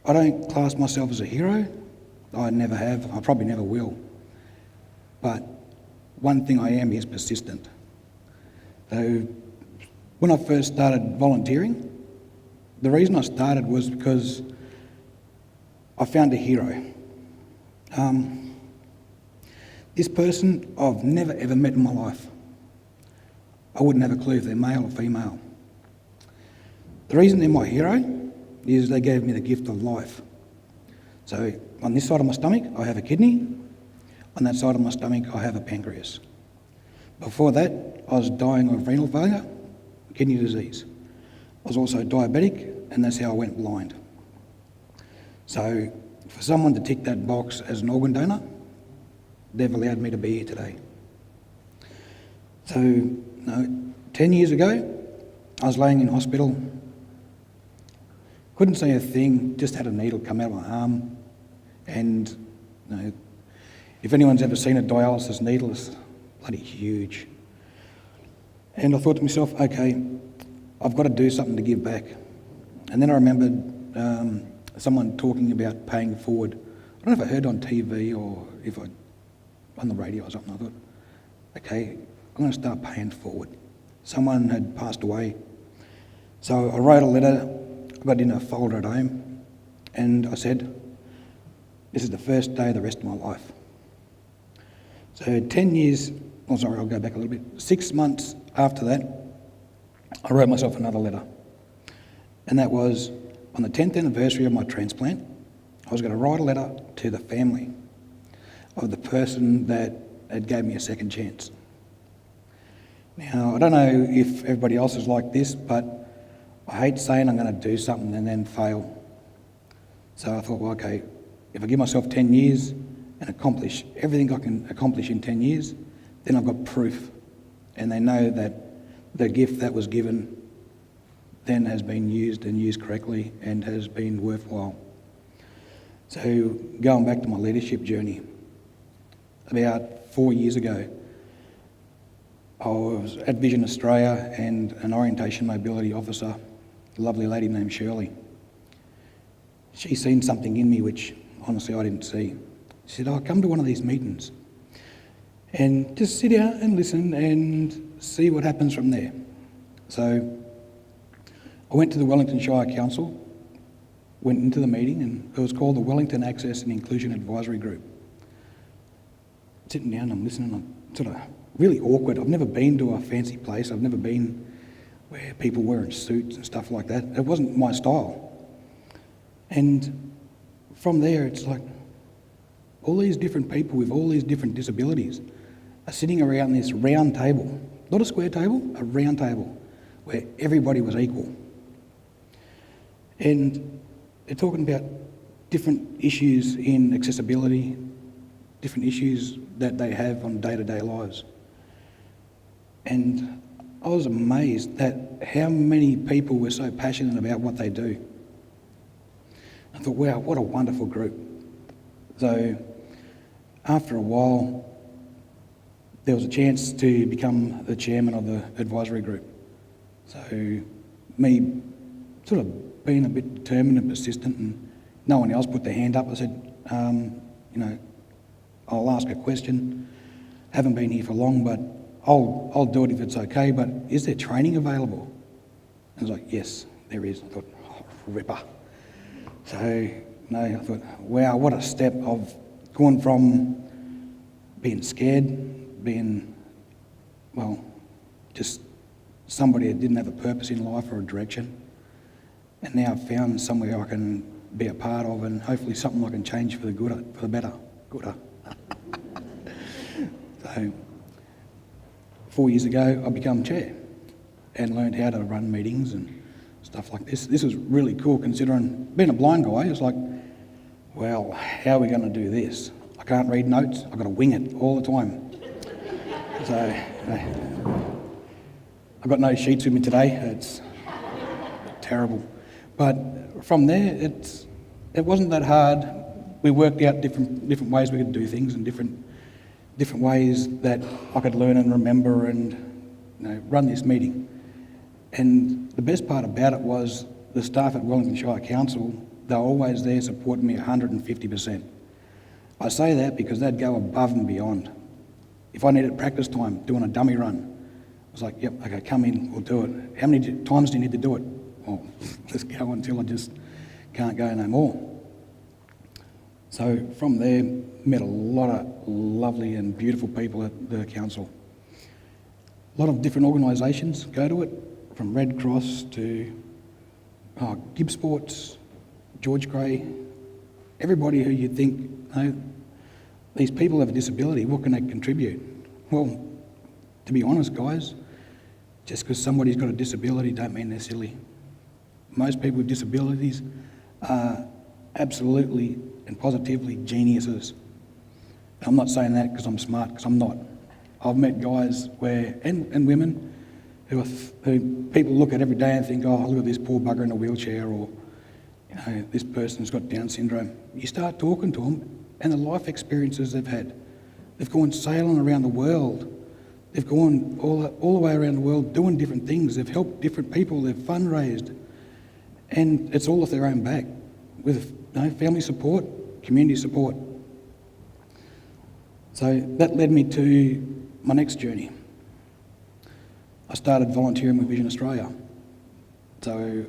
I don't class myself as a hero. I never have. I probably never will. But one thing I am is persistent. So when I first started volunteering, the reason I started was because I found a hero. This person I've never ever met in my life. I wouldn't have a clue if they're male or female. The reason they're my hero is they gave me the gift of life. So on this side of my stomach, I have a kidney. On that side of my stomach, I have a pancreas. Before that, I was dying of renal failure, kidney disease. I was also diabetic, and that's how I went blind. So for someone to tick that box as an organ donor, they've allowed me to be here today. So, 10 years ago, I was laying in hospital, couldn't see a thing, just had a needle come out of my arm, and if anyone's ever seen a dialysis needle, it's bloody huge. And I thought to myself, okay, I've got to do something to give back. And then I remembered someone talking about paying forward. I don't know if I heard on TV or if I on the radio or something. I thought, okay, I'm going to start paying forward. Someone had passed away. So I wrote a letter, I got it in a folder at home, and I said, this is the first day of the rest of my life. So 10 years, oh sorry, I'll go back a little bit. 6 months after that, I wrote myself another letter. And that was on the 10th anniversary of my transplant. I was going to write a letter to the family of the person that had gave me a second chance. Now, I don't know if everybody else is like this, but I hate saying I'm going to do something and then fail. So I thought, well, okay, if I give myself 10 years and accomplish everything I can accomplish in 10 years, then I've got proof. And they know that the gift that was given then has been used and used correctly and has been worthwhile. So going back to my leadership journey, about 4 years ago, I was at Vision Australia and an orientation mobility officer, a lovely lady named Shirley. She seen something in me which honestly I didn't see. She said, come to one of these meetings and just sit out and listen and see what happens from there. So I went to the Wellington Shire Council, went into the meeting, and it was called the Wellington Access and Inclusion Advisory Group. Sitting down, I'm listening, I'm sort of really awkward. I've never been to a fancy place. I've never been where people wearing suits and stuff like that. It wasn't my style. And from there, it's like all these different people with all these different disabilities are sitting around this round table, not a square table, a round table, where everybody was equal. And they're talking about different issues in accessibility, different issues that they have on day-to-day lives. And I was amazed at how many people were so passionate about what they do. I thought, wow, what a wonderful group. So after a while, there was a chance to become the chairman of the advisory group. So me sort of being a bit determined and persistent, and no one else put their hand up. I said, I'll ask a question. Haven't been here for long, but I'll do it if it's okay, but is there training available? And I was like, yes, there is. I thought, oh, ripper. So, I thought, wow, what a step. I've gone from being scared, being, well, just somebody that didn't have a purpose in life or a direction, and now I've found somewhere I can be a part of, and hopefully something I can change for the good, for the better. Gooder. So 4 years ago, I became chair and learned how to run meetings and stuff like this. This was really cool considering being a blind guy. It's like, well, how are we going to do this? I can't read notes. I've got to wing it all the time. So I've got no sheets with me today. It's terrible. But from there, it wasn't that hard. We worked out different ways we could do things and different ways that I could learn and remember and run this meeting. And the best part about it was the staff at Wellington Shire Council they're always there supporting me 150%. I say that because they'd go above and beyond. If I needed practice time doing a dummy run, I was like, yep, okay, come in, we'll do it. How many times do you need to do it? Well, let's go until I just can't go no more. So from there, met a lot of lovely and beautiful people at the council. A lot of different organisations go to it, from Red Cross to Gibb Sports, George Gray, everybody who you think, these people have a disability, what can they contribute? Well, to be honest, guys, just because somebody's got a disability don't mean they're silly. Most people with disabilities are absolutely and positively geniuses. I'm not saying that because I'm smart, because I'm not. I've met guys and women who people look at every day and think, oh, look at this poor bugger in a wheelchair, or this person's got Down syndrome. You start talking to them and the life experiences they've had. They've gone sailing around the world. They've gone all the way around the world doing different things. They've helped different people. They've fundraised. And it's all off their own back with family support, community support. So that led me to my next journey. I started volunteering with Vision Australia. So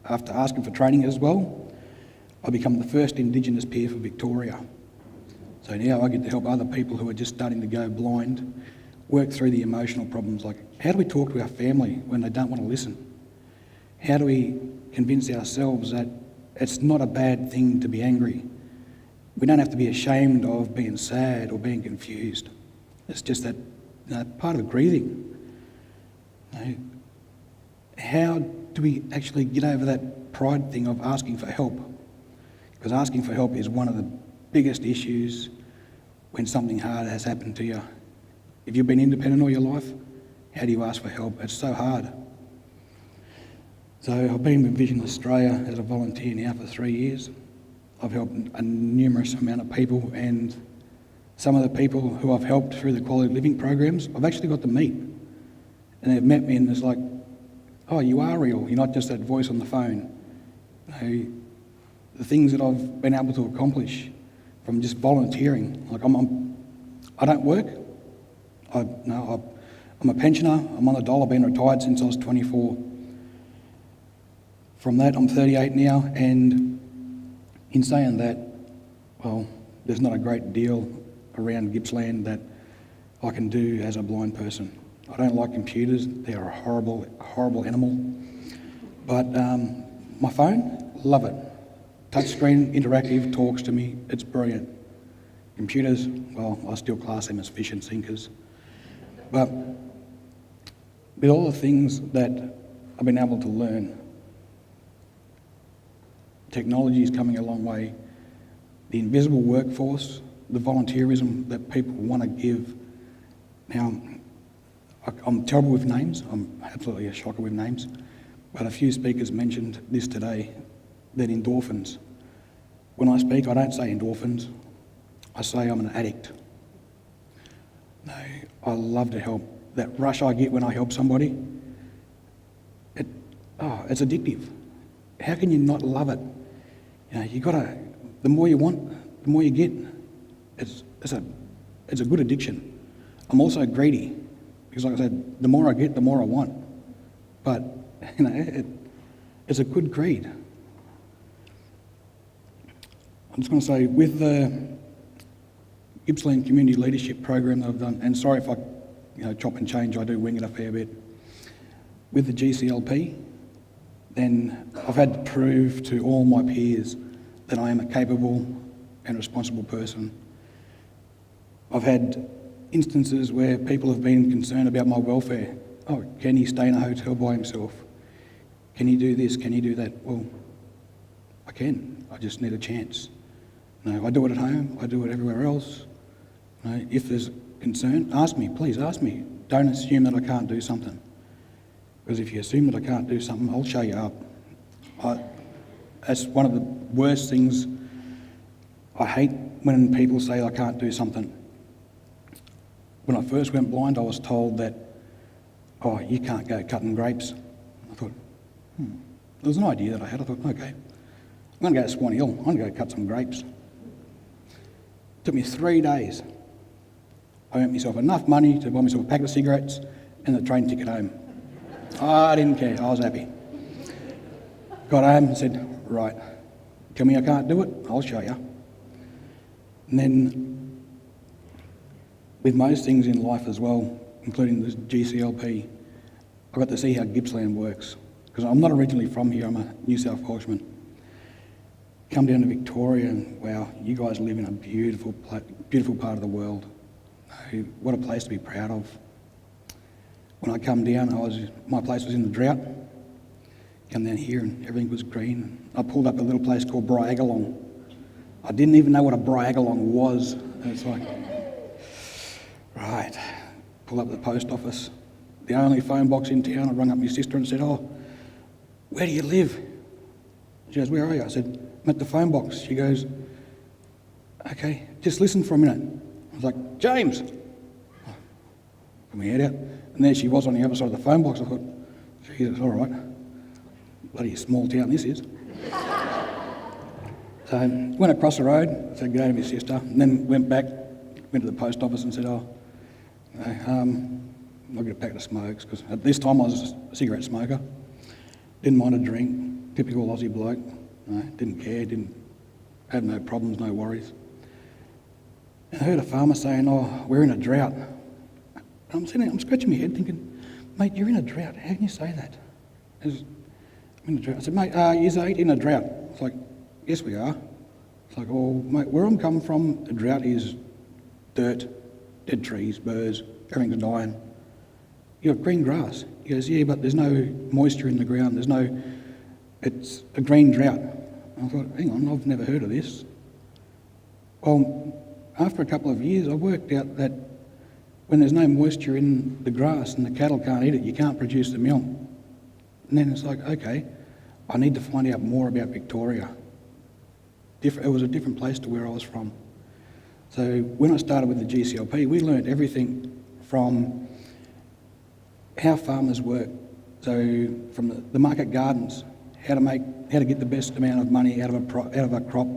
after asking for training as well, I became the first indigenous peer for Victoria. So now I get to help other people who are just starting to go blind work through the emotional problems, like how do we talk to our family when they don't want to listen? How do we convince ourselves that it's not a bad thing to be angry? We don't have to be ashamed of being sad or being confused. It's just that part of grieving. How do we actually get over that pride thing of asking for help? Because asking for help is one of the biggest issues when something hard has happened to you. If you've been independent all your life, how do you ask for help? It's so hard. So I've been with Vision Australia as a volunteer now for 3 years. I've helped a numerous amount of people, and some of the people who I've helped through the quality living programs, I've actually got to meet. And they've met me and it's like, oh, you are real. You're not just that voice on the phone. The things that I've been able to accomplish from just volunteering, like I don't work. I'm a pensioner. I'm on the dole. I've been retired since I was 24. From that, I'm 38 now, and in saying that, well, there's not a great deal around Gippsland that I can do as a blind person. I don't like computers. They're a horrible, horrible animal. But my phone, love it. Touchscreen, interactive, talks to me. It's brilliant. Computers, well, I still class them as fish and sinkers. But with all the things that I've been able to learn, technology is coming a long way. The invisible workforce, the volunteerism that people want to give. Now, I'm terrible with names. I'm absolutely a shocker with names. But a few speakers mentioned this today, that endorphins. When I speak, I don't say endorphins. I say I'm an addict. No, I love to help. That rush I get when I help somebody, it's addictive. How can you not love it? You gotta. The more you want, the more you get. It's a good addiction. I'm also greedy because, like I said, the more I get, the more I want. But it's a good greed. I'm just going to say, with the Gippsland Community Leadership Program that I've done, and sorry if I chop and change, I do wing it a fair bit. With the GCLP, then I've had to prove to all my peers that I am a capable and responsible person. I've had instances where people have been concerned about my welfare. Oh, can he stay in a hotel by himself? Can he do this? Can he do that? Well, I can. I just need a chance. I do it at home. I do it everywhere else. If there's concern, ask me. Please ask me. Don't assume that I can't do something. Because if you assume that I can't do something, I'll show you up. That's one of the worst things. I hate when people say I can't do something. When I first went blind, I was told that, oh, you can't go cutting grapes. I thought, There was an idea that I had. I thought, okay, going to go to Swan Hill. I'm going to go cut some grapes. Took me 3 days. I earned myself enough money to buy myself a packet of cigarettes and the train ticket home. I didn't care. I was happy. Got home and said, right, tell me I can't do it, I'll show you. And then, with most things in life as well, including the GCLP, I got to see how Gippsland works. Because I'm not originally from here, I'm a New South Welshman. Come down to Victoria and wow, you guys live in a beautiful part of the world. What a place to be proud of. When I come down, my place was in the drought. Come down here and everything was green. I pulled up a little place called Bryagalong. I didn't even know what a Bryagalong was. And it's like, right, pull up the post office. The only phone box in town. I rang up my sister and said, oh, where do you live? She goes, where are you? I said, I'm at the phone box. She goes, okay, just listen for a minute. I was like, James. Put my head out. And there she was on the other side of the phone box. I thought, geez, it's all right. Bloody small town this is. So went across the road, said go to my sister, and then went to the post office and said, oh, I'll get a packet of smokes, because at this time I was a cigarette smoker. Didn't mind a drink, typical Aussie bloke. No, didn't care, had no problems, no worries. And I heard a farmer saying, oh, we're in a drought. And I'm sitting there, I'm scratching my head thinking, mate, you're in a drought, how can you say that? I'm in a drought. I said, mate, is 8 in a drought? It's like, yes, we are. It's like, oh, mate, where I'm coming from, the drought is dirt, dead trees, birds, everything's dying. You've got green grass. He goes, yeah, but there's no moisture in the ground. It's a green drought. I thought, hang on, I've never heard of this. Well, after a couple of years, I worked out that when there's no moisture in the grass and the cattle can't eat it, you can't produce the milk. And then it's like, okay, I need to find out more about Victoria. It was a different place to where I was from. So when I started with the GCLP, we learned everything from how farmers work. So from the market gardens, how to get the best amount of money out of a crop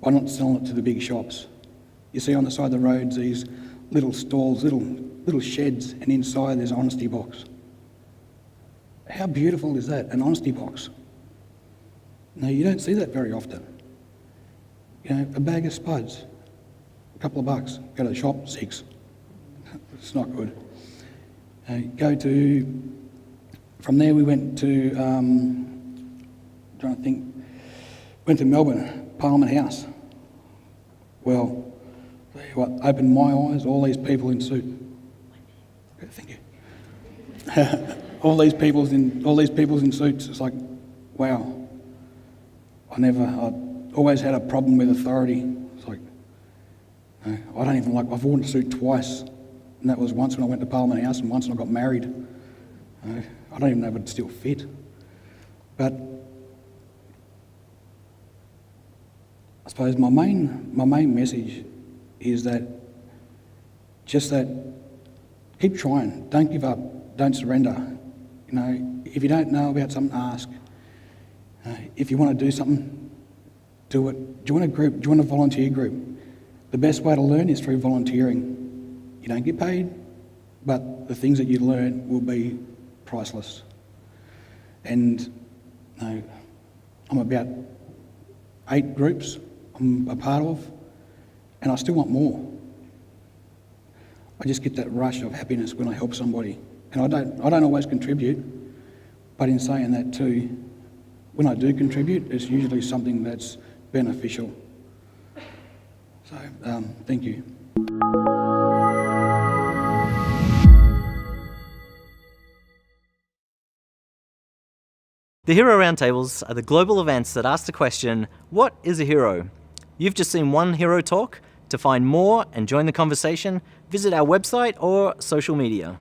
by not selling it to the big shops. You see on the side of the roads these little stalls, little sheds, and inside there's an honesty box. How beautiful is that, an honesty box? Now, you don't see that very often. You know, a bag of spuds, a couple of bucks. Go to the shop, 6. It's not good. From there we went to, went to Melbourne, Parliament House. Well, tell you what, opened my eyes, all these people in suit. Thank you. all these people in suits. It's like, wow. I always had a problem with authority. It's like, I've worn a suit twice, and that was once when I went to Parliament House and once when I got married. I don't even know if it'd still fit. But I suppose my main message is that keep trying, don't give up, don't surrender. You know, if you don't know about something, ask. If you want to do something, do it. Join a group, join a volunteer group. The best way to learn is through volunteering. You don't get paid, but the things that you learn will be priceless. And I'm about 8 groups I'm a part of, and I still want more. I just get that rush of happiness when I help somebody. And I don't always contribute, but in saying that too, when I do contribute, it's usually something that's beneficial. So, thank you. The Hero Roundtables are the global events that ask the question, what is a hero? You've just seen one hero talk. To find more and join the conversation, visit our website or social media.